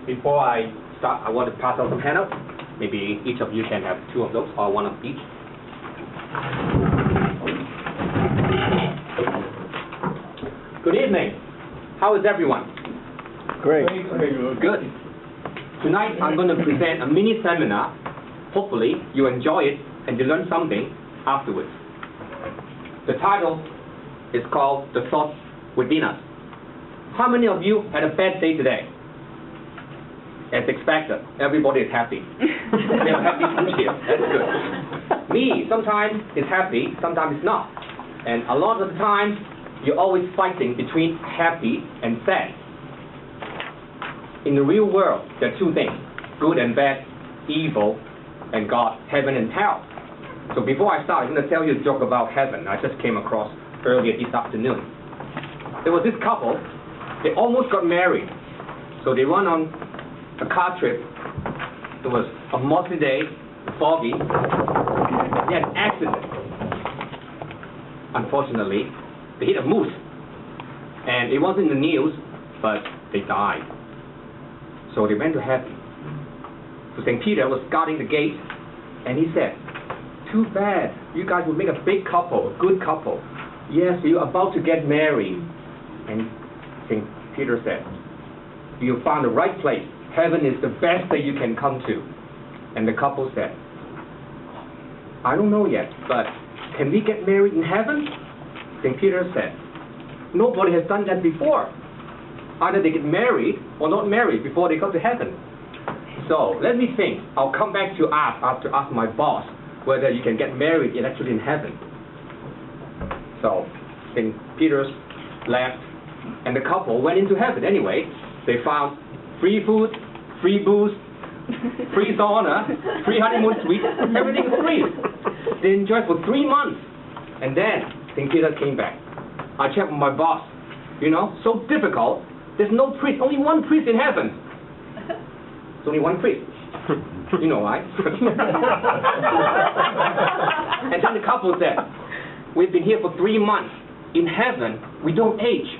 Before I start, I want to pass out some handouts. Maybe each of you can have 2 of those, or 1 of each. Good evening. How is everyone? Great. Good. Tonight, I'm going to present a mini seminar. Hopefully, you enjoy it and you learn something afterwards. The title is called The Thoughts Within Us. How many of you had a bad day today? As expected, everybody is happy. We have happy food here. That's good. Me, sometimes it's happy, sometimes it's not. And a lot of the time, you're always fighting between happy and sad. In the real world, there are 2 things, good and bad, evil and God, heaven and hell. So before I start, I'm going to tell you a joke about heaven I just came across earlier this afternoon. There was this couple, they almost got married. So they went on a car trip. It was a mostly day, foggy. They had an accident. Unfortunately, they hit a moose. And it wasn't in the news, but they died. So they went to heaven. So St. Peter was guarding the gate, and he said, "Too bad, you guys would make a big couple, a good couple. Yes, you're about to get married." And St. Peter said, "You found the right place. Heaven is the best that you can come to." And the couple said, "I don't know yet, but can we get married in heaven?" St. Peter said, "Nobody has done that before. Either they get married or not married before they go to heaven. So let me think. I'll come back to ask after ask my boss whether you can get married actually in heaven." So St. Peter left, and the couple went into heaven anyway. They found free food, free booze, free sauna, free honeymoon suite, everything is free. They enjoyed for 3 months. And then St. Peter came back. "I checked with my boss. You know, so difficult. There's no priest, only 1 priest in heaven." It's only 1 priest. You know why? And then the couple said, "We've been here for 3 months. In heaven, we don't age.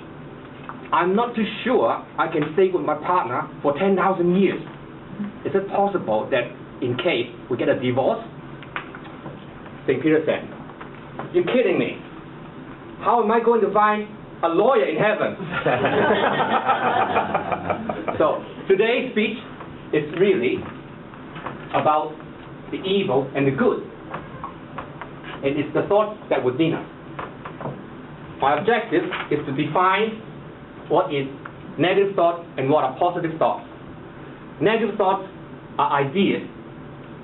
I'm not too sure I can stay with my partner for 10,000 years. Is it possible that in case we get a divorce?" St. Peter said, "You're kidding me. How am I going to find a lawyer in heaven?" So today's speech is really about the evil and the good. And it's the thoughts that within us. My objective is to define what is negative thoughts and what are positive thoughts. Negative thoughts are ideas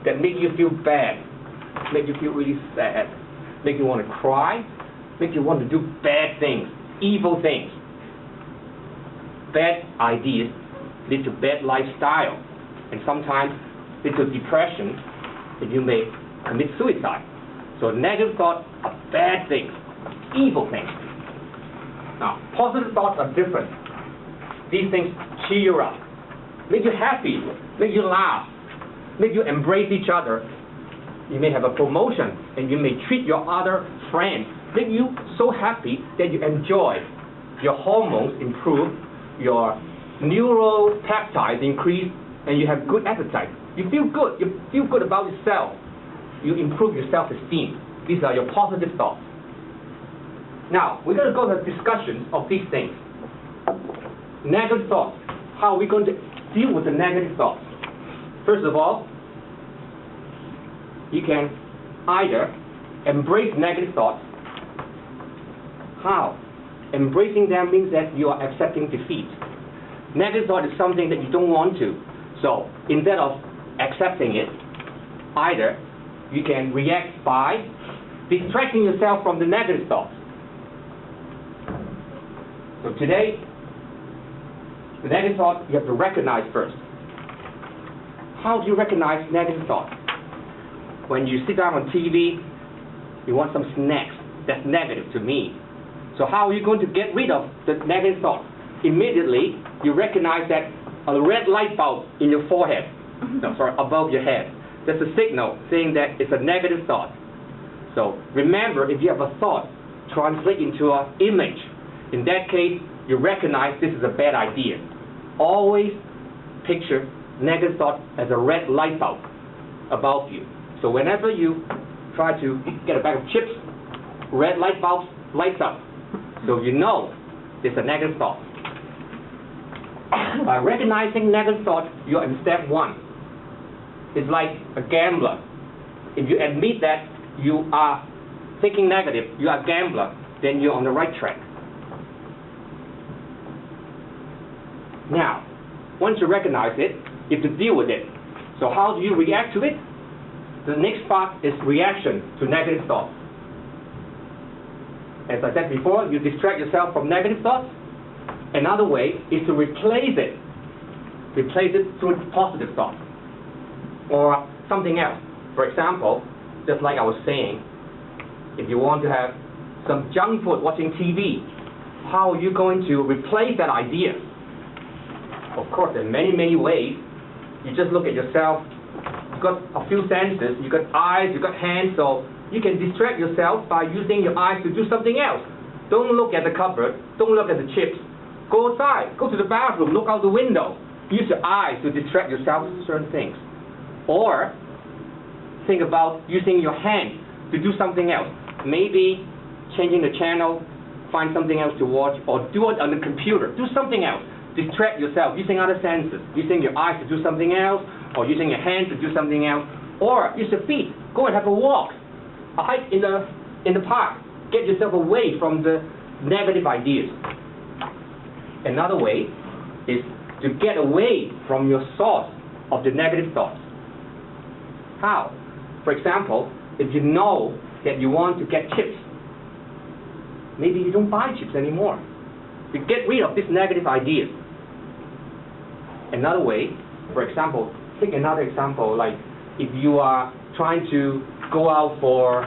that make you feel bad, make you feel really sad, make you want to cry, make you want to do bad things, evil things. Bad ideas lead to bad lifestyle, and sometimes lead to depression, and you may commit suicide. So negative thoughts are bad things, evil things. Now, positive thoughts are different. These things cheer you up, make you happy, make you laugh, make you embrace each other. You may have a promotion, and you may treat your other friends, make you so happy that you enjoy. Your hormones improve, your neuropeptides increase, and you have good appetite. You feel good. You feel good about yourself. You improve your self-esteem. These are your positive thoughts. Now, we're going to go to discussions of these things. Negative thoughts. How are we going to deal with the negative thoughts? First of all, you can either embrace negative thoughts. How? Embracing them means that you are accepting defeat. Negative thought is something that you don't want to. So instead of accepting it, either you can react by distracting yourself from the negative thoughts. So today, the negative thought you have to recognize first. How do you recognize negative thoughts? When you sit down on TV, you want some snacks. That's negative to me. So how are you going to get rid of the negative thoughts? Immediately, you recognize that a red light bulb in your forehead, above your head. That's a signal saying that it's a negative thought. So remember, if you have a thought, translate into an image. In that case, you recognize this is a bad idea. Always picture negative thought as a red light bulb above you. So whenever you try to get a bag of chips, red light bulb lights up. So you know it's a negative thought. By recognizing negative thought, you're in step one. It's like a gambler. If you admit that you are thinking negative, you are a gambler, then you're on the right track. Now, once you recognize it, you have to deal with it. So how do you react to it? The next part is reaction to negative thoughts. As I said before, you distract yourself from negative thoughts. Another way is to replace it. Replace it through positive thoughts or something else. For example, just like I was saying, if you want to have some junk food watching TV, how are you going to replace that idea? Of course, there are many, many ways. You just look at yourself. You've got a few senses. You've got eyes, you've got hands, so you can distract yourself by using your eyes to do something else. Don't look at the cupboard. Don't look at the chips. Go outside. Go to the bathroom. Look out the window. Use your eyes to distract yourself from certain things. Or think about using your hands to do something else. Maybe changing the channel, find something else to watch, or do it on the computer. Do something else. Distract yourself using other senses. Using your eyes to do something else, or using your hands to do something else. Or use your feet. Go and have a walk. A hike in the park. Get yourself away from the negative ideas. Another way is to get away from your source of the negative thoughts. How? For example, if you know that you want to get chips, maybe you don't buy chips anymore. You get rid of these negative ideas. Another way, for example, take another example, like if you are trying to go out for,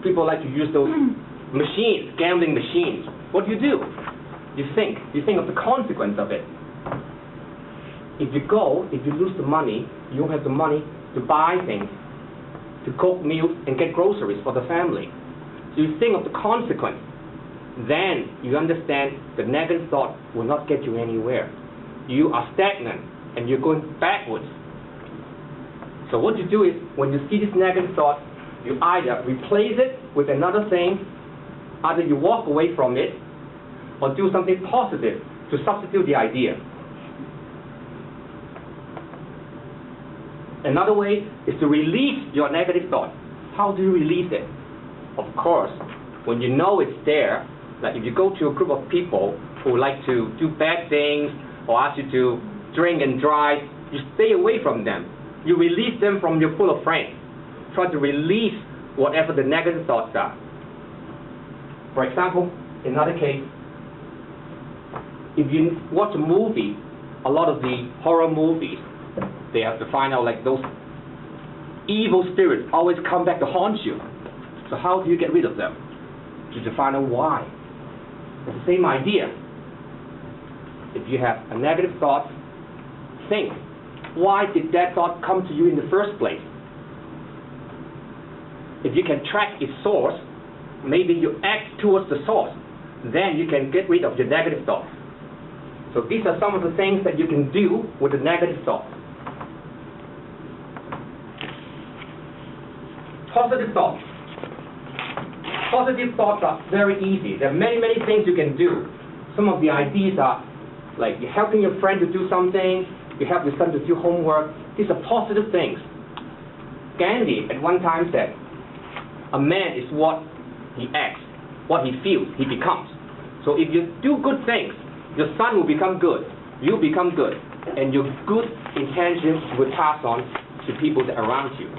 people like to use those machines, gambling machines. What do? You think of the consequence of it. If you go, if you lose the money, you don't have the money to buy things, to cook meals and get groceries for the family. So you think of the consequence. Then you understand the negative thought will not get you anywhere. You are stagnant and you're going backwards. So what you do is, when you see this negative thought, you either replace it with another thing, either you walk away from it, or do something positive to substitute the idea. Another way is to release your negative thought. How do you release it? Of course, when you know it's there, like if you go to a group of people who like to do bad things or ask you to drink and drive, you stay away from them. You release them from your pool of friends. Try to release whatever the negative thoughts are. For example, another case, if you watch a movie, a lot of the horror movies, they have to find out like those evil spirits always come back to haunt you. So how do you get rid of them? To find out why. It's the same idea. If you have a negative thought, think, why did that thought come to you in the first place? If you can track its source, maybe you act towards the source. Then you can get rid of your negative thoughts. So these are some of the things that you can do with the negative thoughts. Positive thoughts. Positive thoughts are very easy. There are many, many things you can do. Some of the ideas are like you're helping your friend to do something, you help your son to do homework. These are positive things. Gandhi at one time said, a man is what he acts, what he feels, he becomes. So if you do good things, your son will become good, you become good, and your good intentions will pass on to people that are around you.